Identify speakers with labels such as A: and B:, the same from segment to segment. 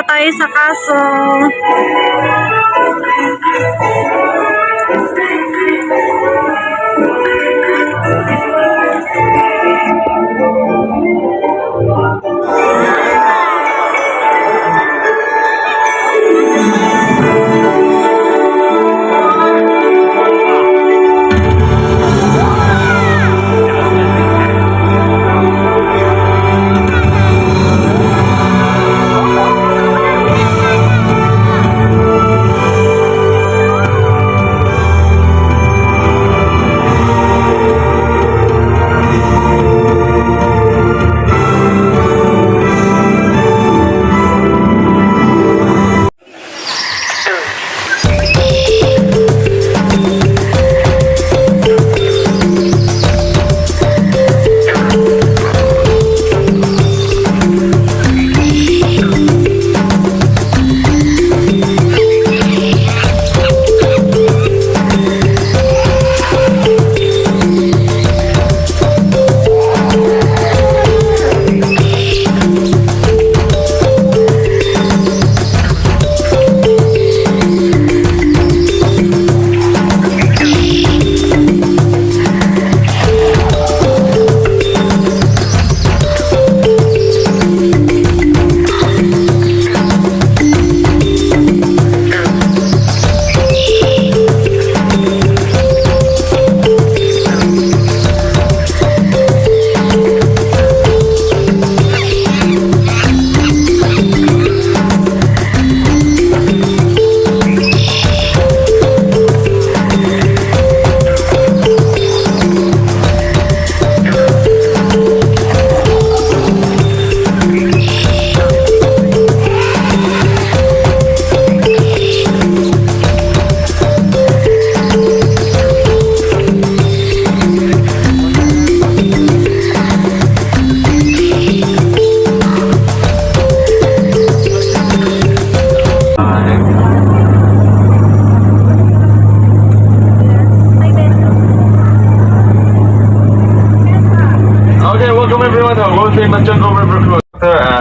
A: tayo sa kaso.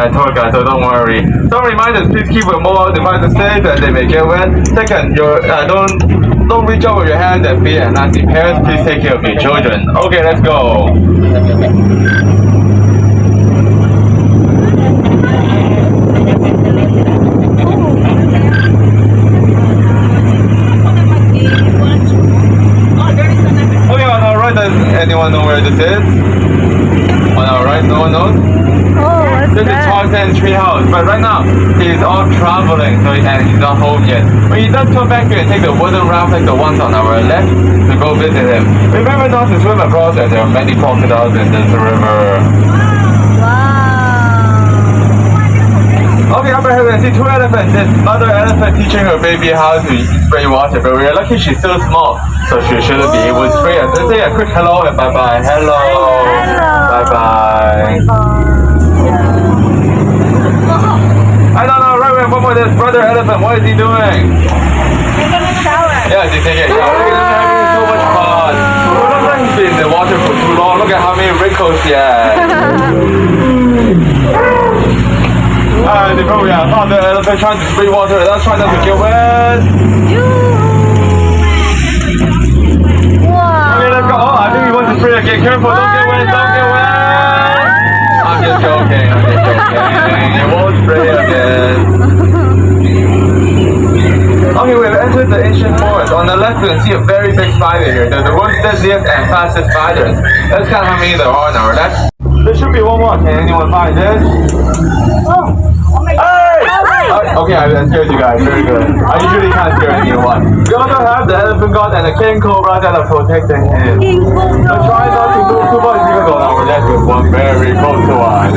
B: Tour guide, so don't worry. Some reminders: please keep your mobile devices safe, as they may get wet. Second, don't reach out with your hands and feet, and lastly, parents, please take care of your children. Okay, let's go. Okay, on our right, does anyone know where this is? On our right, no one knows? This is Tarzan's treehouse, but right now he's all traveling, and he's not home yet. But he does come back here and take the wooden raft like the ones on our left to go visit him. Remember not to swim across, as there are many crocodiles in this river.
A: Wow!
B: Okay, up ahead we can see two elephants. This mother elephant teaching her baby how to spray water, but we're lucky she's still small, so she shouldn't be able to spray it. Let's say a quick hello and bye-bye. Hello! Bye-bye! I don't know, right, we have one more. This brother elephant, what is he doing?
A: Taking a shower.
B: Yeah, he's taking a shower. He's having so much fun. It looks like he's been in the water for too long. Look at how many wrinkles he has. They probably found the elephant trying to spray water. Let's try not to get wet.
A: Wow.
B: Okay, let's go. Oh, I think he wants to spray again. Careful, don't get wet, don't get wet. I'm just joking, It won't spray again. Okay, we've entered the ancient forest. On the left, you can see a very big spider here. They're the world's deadliest and fastest spiders. Let's count how many there are on our left. There should be one more. Can anyone find it?
A: Oh my God.
B: Hey! Okay, I scared you guys. Very good. I usually can't scare anyone. We also have the elephant god and the king cobra that are protecting him. So try not to move too much because on our left is one very close to us.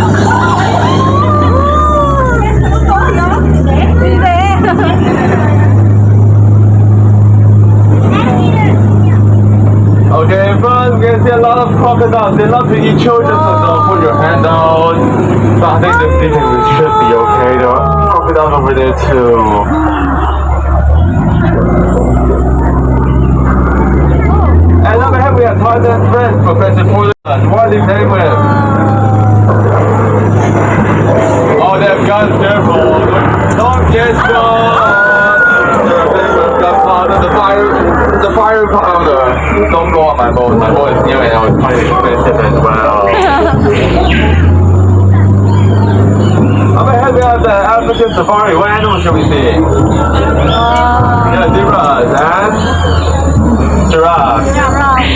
B: Okay, in front we can see a lot of crocodiles. They love to eat children, so don't put your hand out. But I think this season we should be okay. There are crocodiles over there too. And up ahead we have Tarzan's friend, Professor Porter. What are they playing with? Oh, they have guns, careful. Yes, the fire powder. Don't go on my boat. My boat is new and it's quite expensive as well. I'm ahead of the African safari. What animals shall we see? Yeah, zebras and giraffes.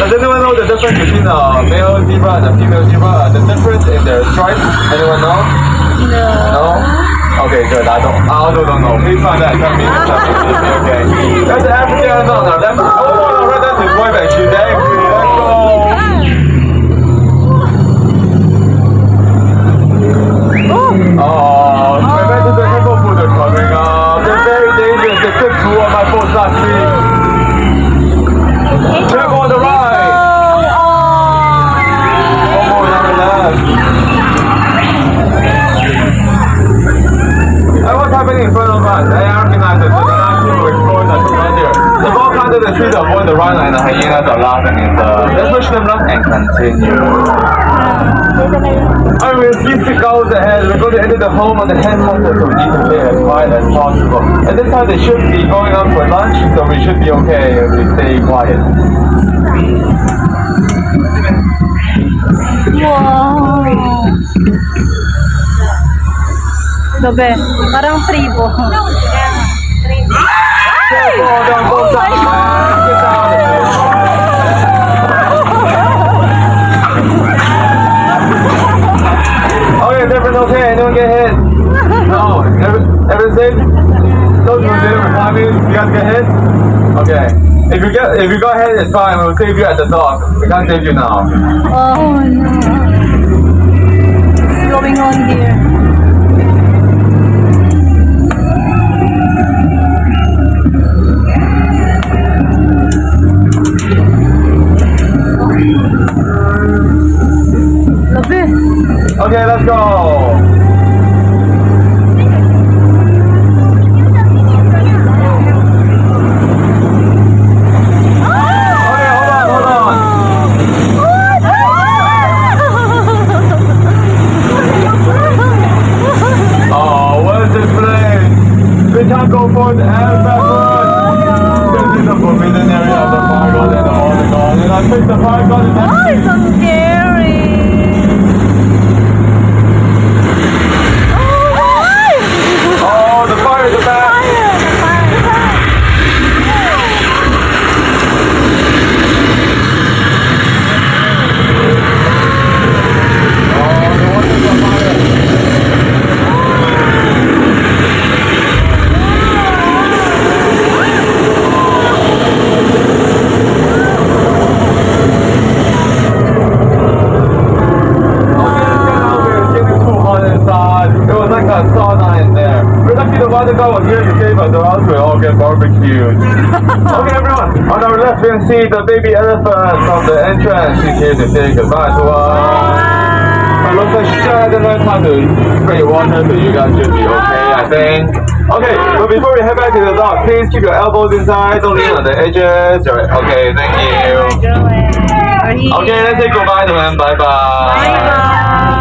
B: Does anyone know the difference between a male zebra and a female zebra? The difference in their stripes? Anyone know? No? Okay, good. I also don't know. Please find that. Tell me. Okay. That's the African animal. Now, that's, no, right, that's his wife and she's angry. Let's go. Oh, imagine the hippo food are coming up. They're very dangerous. They could chew on my boat's not free. Careful on the ride. Oh, never left. And what's happening in front of us? They recognize it. They're not people exploring us around here. The ball planted the tree to avoid the rhino and the hyenas are laughing in the... Let's push them up and continue. I mean, 6 hours ahead, we're going to enter the home of the hen hunter, so we need to stay as quiet as possible. At this time, they should be going out for lunch, so we should be okay if we stay quiet.
A: Wow! Gabi, parang tribo.
B: Careful, don't go down, man. Get down. Okay, is everything okay? Anyone get hit? No. Everything safe? Don't do it. Climbing. You guys get hit? Okay. If you got hit, it's fine. We'll save you at the dock. We can't save you now.
A: Oh no. What's going on here?
B: Okay, let's go. Oh, what is this place? We can't go forward and backward. This is the forbidden area of the fire god and the water god. And I think the fire god is
A: Oh, it's so scary.
B: Oh, the fire is back. The guy was here to save us, or else we'll all get barbecued. Okay, everyone, on our left we can see the baby elephant from the entrance. She's here to say goodbye to us. It looks like she hasn't learned how to spray water, so you guys should be okay, I think. Okay, but before we head back to the dock, please keep your elbows inside, don't lean on the edges. Okay, thank you. Okay, let's say goodbye to him. Bye-bye.
A: Bye-bye.